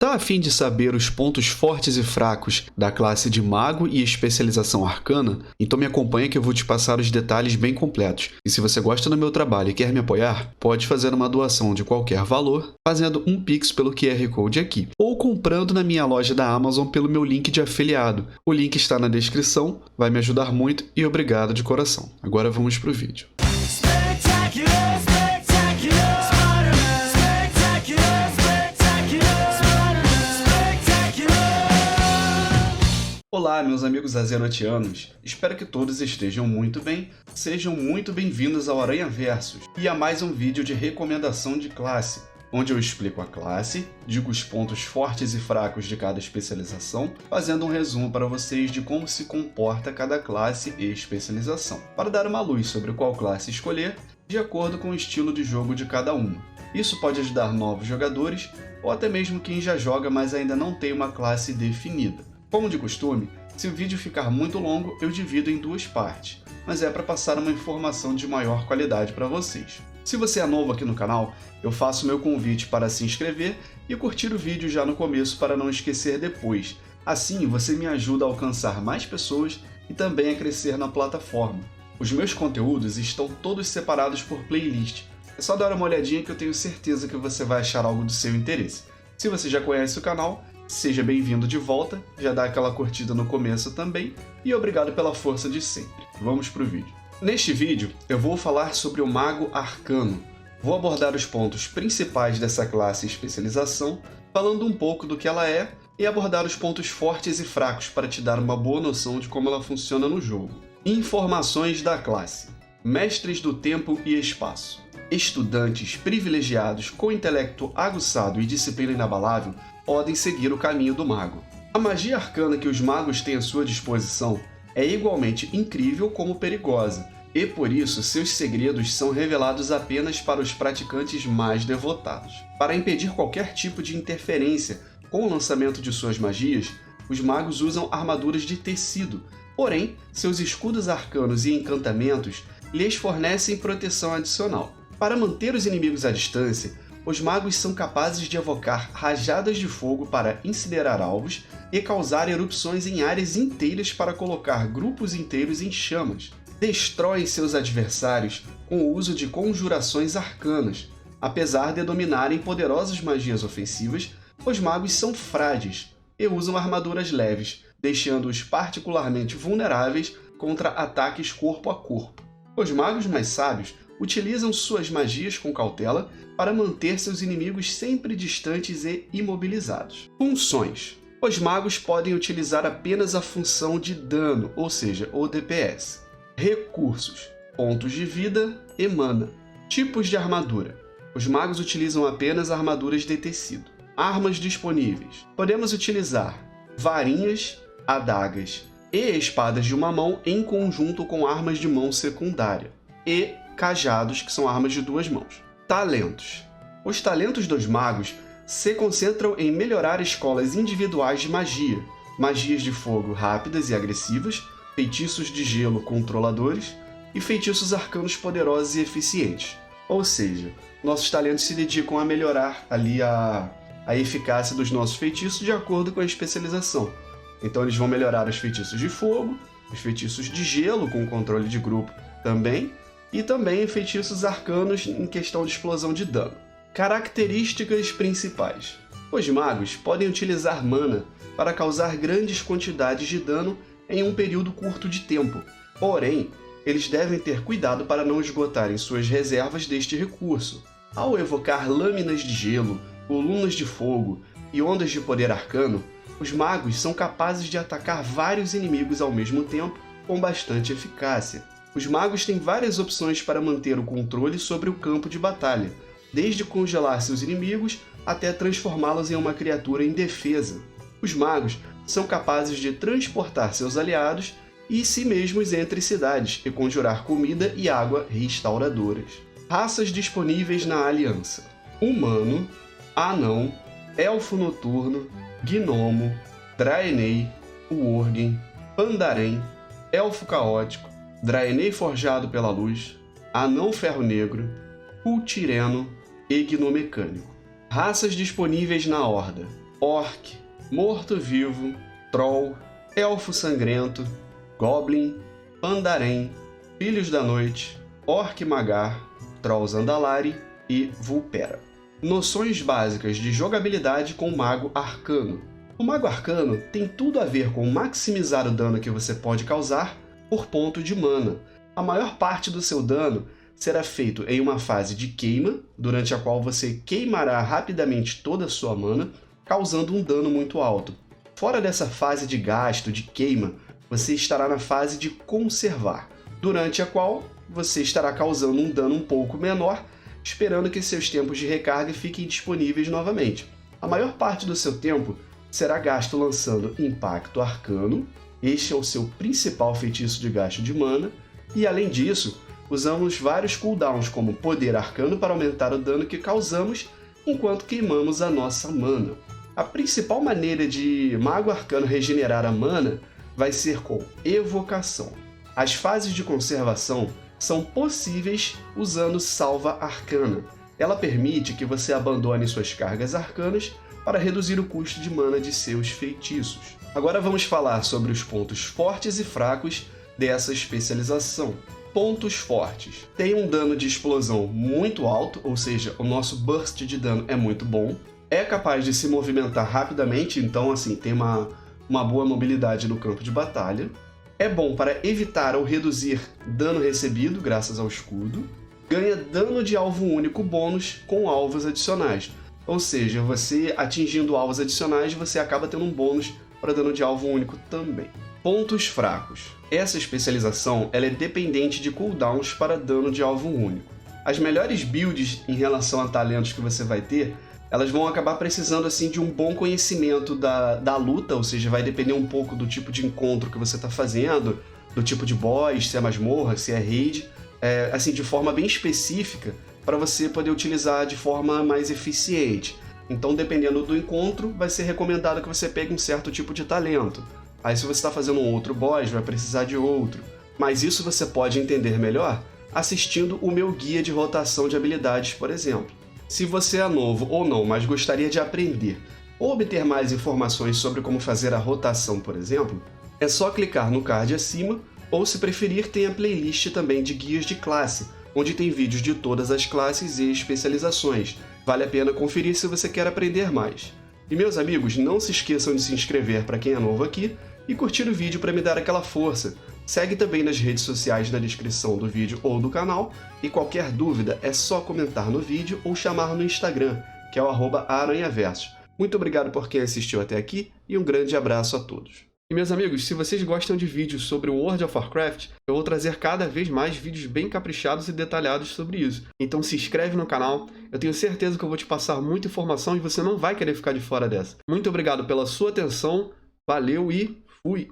Tá a fim de saber os pontos fortes e fracos da classe de Mago e especialização Arcana? Então me acompanha que eu vou te passar os detalhes bem completos. E se você gosta do meu trabalho e quer me apoiar, pode fazer uma doação de qualquer valor, fazendo um Pix pelo QR Code aqui, ou comprando na minha loja da Amazon pelo meu link de afiliado. O link está na descrição, vai me ajudar muito e obrigado de coração. Agora vamos pro vídeo. Olá, meus amigos azerotianos, espero que todos estejam muito bem, sejam muito bem-vindos ao Aranha Versus e a mais um vídeo de recomendação de classe, onde eu explico a classe, digo os pontos fortes e fracos de cada especialização, fazendo um resumo para vocês de como se comporta cada classe e especialização, para dar uma luz sobre qual classe escolher de acordo com o estilo de jogo de cada uma. Isso pode ajudar novos jogadores ou até mesmo quem já joga mas ainda não tem uma classe definida. Como de costume, se o vídeo ficar muito longo, eu divido em duas partes, mas é para passar uma informação de maior qualidade para vocês. Se você é novo aqui no canal, eu faço meu convite para se inscrever e curtir o vídeo já no começo para não esquecer depois. Assim, você me ajuda a alcançar mais pessoas e também a crescer na plataforma. Os meus conteúdos estão todos separados por playlist. É só dar uma olhadinha que eu tenho certeza que você vai achar algo do seu interesse. Se você já conhece o canal, seja bem-vindo de volta, já dá aquela curtida no começo também, e obrigado pela força de sempre. Vamos pro vídeo. Neste vídeo, eu vou falar sobre o Mago Arcano. Vou abordar os pontos principais dessa classe e especialização, falando um pouco do que ela é, e abordar os pontos fortes e fracos para te dar uma boa noção de como ela funciona no jogo. Informações da classe. Mestres do tempo e espaço. Estudantes privilegiados com intelecto aguçado e disciplina inabalável podem seguir o caminho do mago. A magia arcana que os magos têm à sua disposição é igualmente incrível como perigosa, e por isso seus segredos são revelados apenas para os praticantes mais devotados. Para impedir qualquer tipo de interferência com o lançamento de suas magias, os magos usam armaduras de tecido, porém, seus escudos arcanos e encantamentos lhes fornecem proteção adicional. Para manter os inimigos à distância, os magos são capazes de evocar rajadas de fogo para incinerar alvos e causar erupções em áreas inteiras para colocar grupos inteiros em chamas. Destroem seus adversários com o uso de conjurações arcanas. Apesar de dominarem poderosas magias ofensivas, os magos são frágeis e usam armaduras leves, deixando-os particularmente vulneráveis contra ataques corpo a corpo. Os magos mais sábios utilizam suas magias com cautela para manter seus inimigos sempre distantes e imobilizados. Funções. Os magos podem utilizar apenas a função de dano, ou seja, o DPS. Recursos. Pontos de vida e mana. Tipos de armadura. Os magos utilizam apenas armaduras de tecido. Armas disponíveis. Podemos utilizar varinhas, adagas e espadas de uma mão em conjunto com armas de mão secundária. E cajados, que são armas de duas mãos. Talentos. Os talentos dos magos se concentram em melhorar escolas individuais de magia, magias de fogo rápidas e agressivas, feitiços de gelo controladores e feitiços arcanos poderosos e eficientes. Ou seja, nossos talentos se dedicam a melhorar ali a eficácia dos nossos feitiços de acordo com a especialização. Então eles vão melhorar os feitiços de fogo, os feitiços de gelo com controle de grupo também, e também feitiços arcanos em questão de explosão de dano. Características principais. Os magos podem utilizar mana para causar grandes quantidades de dano em um período curto de tempo, porém, eles devem ter cuidado para não esgotarem suas reservas deste recurso. Ao evocar lâminas de gelo, colunas de fogo e ondas de poder arcano, os magos são capazes de atacar vários inimigos ao mesmo tempo com bastante eficácia. Os magos têm várias opções para manter o controle sobre o campo de batalha, desde congelar seus inimigos até transformá-los em uma criatura indefesa. Os magos são capazes de transportar seus aliados e si mesmos entre cidades e conjurar comida e água restauradoras. Raças disponíveis na Aliança: humano, anão, elfo noturno, gnomo, Draenei, Worgen, Pandaren, elfo caótico, Draenei forjado pela luz, anão ferro negro, cultireno e gnomecânico. Raças disponíveis na Horda: orc, morto-vivo, troll, elfo sangrento, goblin, pandarim, filhos da noite, orc magar, troll zandalari e vulpera. Noções básicas de jogabilidade com o mago arcano. O mago arcano tem tudo a ver com maximizar o dano que você pode causar por ponto de mana. A maior parte do seu dano será feito em uma fase de queima, durante a qual você queimará rapidamente toda a sua mana, causando um dano muito alto. Fora dessa fase de gasto, de queima, você estará na fase de conservar, durante a qual você estará causando um dano um pouco menor, esperando que seus tempos de recarga fiquem disponíveis novamente. A maior parte do seu tempo será gasto lançando Impacto Arcano, este é o seu principal feitiço de gasto de mana, e além disso, usamos vários cooldowns como Poder Arcano para aumentar o dano que causamos enquanto queimamos a nossa mana. A principal maneira de Mago Arcano regenerar a mana vai ser com Evocação. As fases de conservação são possíveis usando Salva Arcana. Ela permite que você abandone suas cargas arcanas para reduzir o custo de mana de seus feitiços. Agora vamos falar sobre os pontos fortes e fracos dessa especialização. Pontos fortes. Tem um dano de explosão muito alto, ou seja, o nosso burst de dano é muito bom. É capaz de se movimentar rapidamente, então assim, tem uma boa mobilidade no campo de batalha. É bom para evitar ou reduzir dano recebido graças ao escudo. Ganha dano de alvo único bônus com alvos adicionais. Ou seja, você atingindo alvos adicionais, você acaba tendo um bônus para dano de alvo único também. Pontos fracos. Essa especialização ela é dependente de cooldowns para dano de alvo único. As melhores builds em relação a talentos que você vai ter, elas vão acabar precisando assim, de um bom conhecimento da luta, ou seja, vai depender um pouco do tipo de encontro que você está fazendo, do tipo de boss, se é masmorra, se é raid, assim, de forma bem específica, para você poder utilizar de forma mais eficiente. Então, dependendo do encontro, vai ser recomendado que você pegue um certo tipo de talento. Aí, se você está fazendo um outro boss, vai precisar de outro. Mas isso você pode entender melhor assistindo o meu guia de rotação de habilidades, por exemplo. Se você é novo ou não, mas gostaria de aprender ou obter mais informações sobre como fazer a rotação, por exemplo, é só clicar no card acima, ou se preferir, tem a playlist também de guias de classe, onde tem vídeos de todas as classes e especializações. Vale a pena conferir se você quer aprender mais. E meus amigos, não se esqueçam de se inscrever para quem é novo aqui e curtir o vídeo para me dar aquela força. Segue também nas redes sociais na descrição do vídeo ou do canal, e qualquer dúvida é só comentar no vídeo ou chamar no Instagram, que é o @aranhaversos. Muito obrigado por quem assistiu até aqui e um grande abraço a todos. E meus amigos, se vocês gostam de vídeos sobre o World of Warcraft, eu vou trazer cada vez mais vídeos bem caprichados e detalhados sobre isso. Então se inscreve no canal, eu tenho certeza que eu vou te passar muita informação e você não vai querer ficar de fora dessa. Muito obrigado pela sua atenção, valeu e fui!